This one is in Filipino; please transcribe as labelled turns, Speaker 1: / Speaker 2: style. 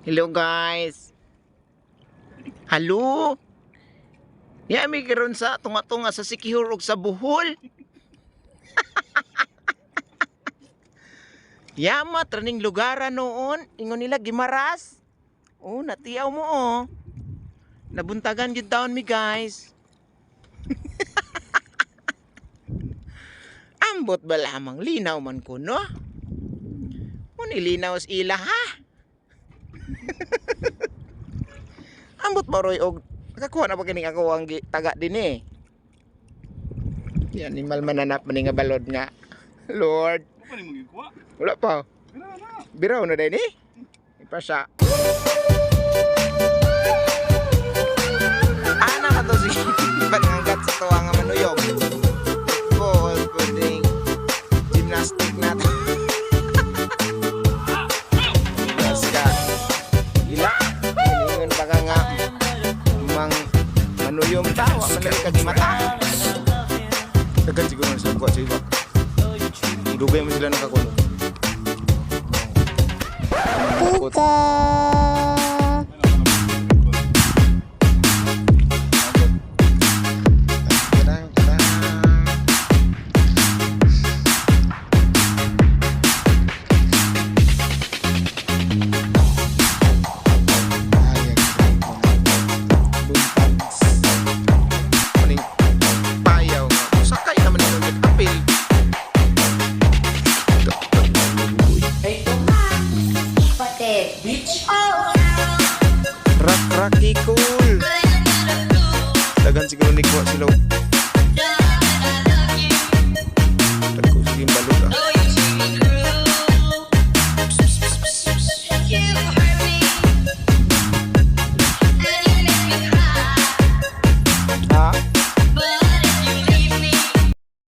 Speaker 1: Hello guys. Halo. Yami karon sa tunga-tunga sa Sikihor ug sa Bohol. Yama traning lugaran noon, ingon nila Gimaras. Oh, natiyaw mo oh. Nabuntagan gyud taon mi guys. Ambot ba lamang linaw man ko no? Munilinaw sa ila ha. Ambot baroy og nakakuha na pa kining ako ang taga din eh. Yan animal mananap man nga balod nga. Lord.
Speaker 2: Ano mo gikuha?
Speaker 1: Wala pa. Biraw na din eh. Ipasa. Ana ka to si pangangat sa tuwa nga manuyog. Ball pudding. Gymnastic na to. Basta. Ila. Ingon pa ka nga. Mang manuyong tawa. Manali ka di mata. Dagan siguro na sa buka sa iba. Dugay mo sila nakakulo.
Speaker 3: Puka.
Speaker 1: Rocky cool. Dagan siguro ni kuha sila.